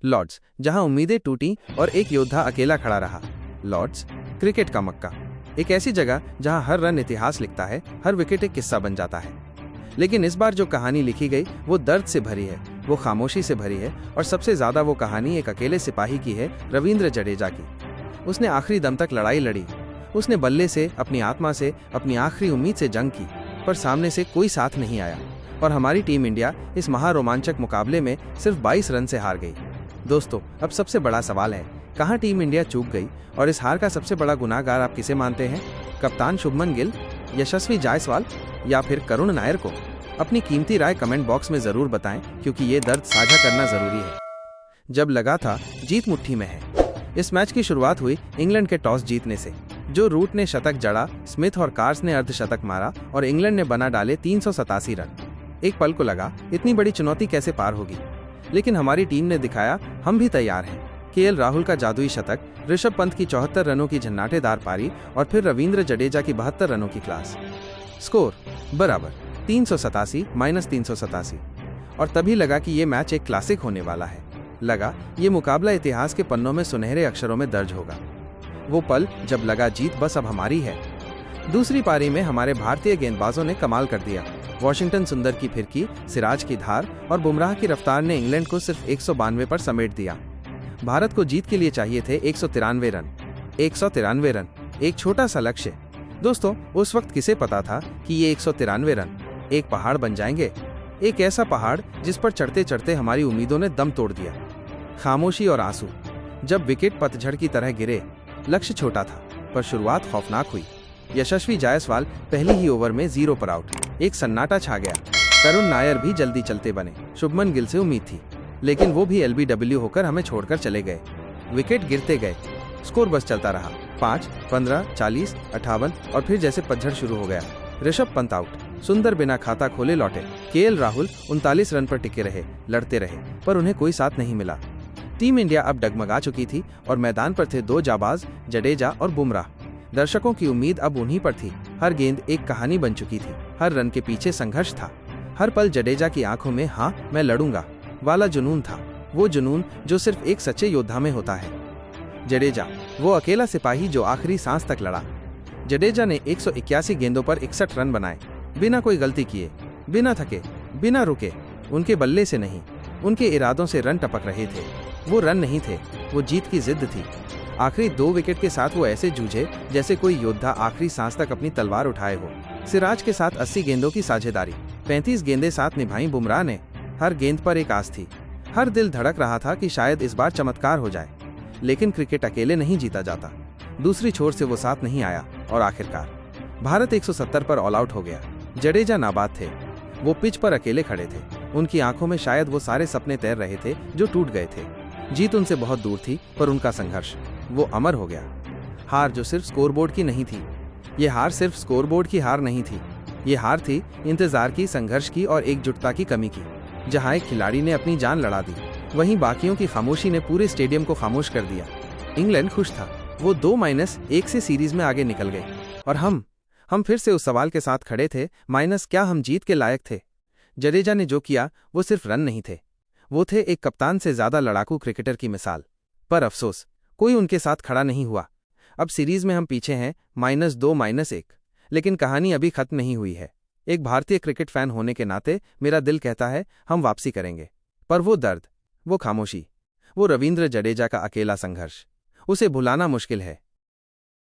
Lord's, जहां उम्मीदें टूटी और एक योद्धा अकेला खड़ा रहा। लॉर्ड्स, क्रिकेट का मक्का, एक ऐसी जगह जहां हर रन इतिहास लिखता है, हर विकेट एक किस्सा बन जाता है। लेकिन इस बार जो कहानी लिखी गई वो दर्द से भरी है, वो खामोशी से भरी है, और सबसे ज्यादा वो कहानी एक अकेले सिपाही की है, रविंद्र जडेजा की। उसने आखिरी दम तक लड़ाई लड़ी, उसने बल्ले से, अपनी आत्मा से, अपनी आखिरी उम्मीद से जंग की, पर सामने से कोई साथ नहीं आया और हमारी टीम इंडिया इस महारोमांचक मुकाबले में सिर्फ 22 रन से हार गई। दोस्तों, अब सबसे बड़ा सवाल है, कहां टीम इंडिया चूक गई और इस हार का सबसे बड़ा गुनाहगार आप किसे मानते हैं? कप्तान शुभमन गिल, यशस्वी जायसवाल या फिर करुण नायर को? अपनी कीमती राय कमेंट बॉक्स में जरूर बताएं, क्योंकि ये दर्द साझा करना जरूरी है। जब लगा था जीत मुट्ठी में है। इस मैच की शुरुआत हुई इंग्लैंड के टॉस जीतने से। जो रूट ने शतक जड़ा, स्मिथ और कार्स ने अर्धशतक मारा और इंग्लैंड ने बना डाले 387 रन। एक पल को लगा इतनी बड़ी चुनौती कैसे पार होगी, लेकिन हमारी टीम ने दिखाया हम भी तैयार हैं। केएल राहुल का जादुई शतक, ऋषभ पंत की 74 रनों की झन्नाटेदार पारी और फिर रविंद्र जडेजा की 72 रनों की क्लास। स्कोर बराबर 387-387। और तभी लगा कि ये मैच एक क्लासिक होने वाला है। लगा ये मुकाबला इतिहास के पन्नों में सुनहरे अक्षरों में दर्ज होगा। वो पल जब लगा जीत बस अब हमारी है। दूसरी पारी में हमारे भारतीय गेंदबाजों ने कमाल कर दिया। वॉशिंगटन सुंदर की फिरकी, सिराज की धार और बुमराह की रफ्तार ने इंग्लैंड को सिर्फ 192 पर समेट दिया। भारत को जीत के लिए चाहिए थे 193 रन। 193 रन, एक छोटा सा लक्ष्य। दोस्तों, उस वक्त किसे पता था कि ये 193 रन एक पहाड़ बन जाएंगे? एक ऐसा पहाड़ जिस पर चढ़ते चढ़ते हमारी उम्मीदों ने दम तोड़ दिया। खामोशी और आंसू। जब विकेट पतझड़ की तरह गिरे, लक्ष्य छोटा था पर शुरुआत खौफनाक हुई। यशस्वी जायसवाल पहली ही ओवर में 0 पर आउट। एक सन्नाटा छा गया। करुण नायर भी जल्दी चलते बने। शुभमन गिल से उम्मीद थी, लेकिन वो भी LBW होकर हमें छोड़कर चले गए। विकेट गिरते गए, स्कोर बस चलता रहा। 5, 15, 40, 58 और फिर जैसे पतझड़ शुरू हो गया। ऋषभ पंत आउट, सुंदर बिना खाता खोले लौटे। केएल राहुल 39 रन पर टिके रहे, लड़ते रहे, पर उन्हें कोई साथ नहीं मिला। टीम इंडिया अब डगमगा चुकी थी और मैदान पर थे 2 जाबाज, जडेजा और बुमराह। दर्शकों की उम्मीद अब उन्हीं पर थी। हर गेंद एक कहानी बन चुकी थी, हर रन के पीछे संघर्ष था। हर पल जडेजा की आंखों में हाँ मैं लड़ूंगा वाला जुनून था। वो जुनून जो सिर्फ एक सच्चे योद्धा में होता है। जडेजा, वो अकेला सिपाही जो आखिरी सांस तक लड़ा। जडेजा ने 181 गेंदों पर 61 रन बनाए, बिना कोई गलती किए, बिना थके, बिना रुके। उनके बल्ले से नहीं, उनके इरादों से रन टपक रहे थे। वो रन नहीं थे, वो जीत की जिद थी। आखिरी 2 विकेट के साथ वो ऐसे जूझे जैसे कोई योद्धा आखिरी सांस तक अपनी तलवार उठाए हो। सिराज के साथ 80 गेंदों की साझेदारी, 35 गेंदें साथ निभाई बुमराह ने। हर गेंद पर एक आस थी। हर दिल धड़क रहा था कि शायद इस बार चमत्कार हो जाए। लेकिन क्रिकेट अकेले नहीं जीता जाता। दूसरी छोर से वो साथ नहीं आया और आखिरकार भारत 170 पर ऑल आउट हो गया। जडेजा नाबाद थे, वो पिच पर अकेले खड़े थे। उनकी आंखों में शायद वो सारे सपने तैर रहे थे जो टूट गए थे। जीत उनसे बहुत दूर थी, पर उनका संघर्ष वो अमर हो गया। हार जो सिर्फ स्कोरबोर्ड की नहीं थी, ये हार सिर्फ स्कोरबोर्ड की हार नहीं थी। ये हार थी इंतजार की, संघर्ष की और एकजुटता की कमी की। जहां एक खिलाड़ी ने अपनी जान लड़ा दी, वहीं बाकियों की खामोशी ने पूरे स्टेडियम को खामोश कर दिया। इंग्लैंड खुश था, वो 2-1 से सीरीज में आगे निकल गए। और हम फिर से उस सवाल के साथ खड़े थे, क्या हम जीत के लायक थे? जडेजा ने जो किया वो सिर्फ रन नहीं थे, वो थे एक कप्तान से ज्यादा लड़ाकू क्रिकेटर की मिसाल। पर अफसोस, कोई उनके साथ खड़ा नहीं हुआ। अब सीरीज में हम पीछे हैं -2-1, लेकिन कहानी अभी खत्म नहीं हुई है। एक भारतीय क्रिकेट फैन होने के नाते मेरा दिल कहता है हम वापसी करेंगे। पर वो दर्द, वो खामोशी, वो रविंद्र जडेजा का अकेला संघर्ष, उसे भुलाना मुश्किल है।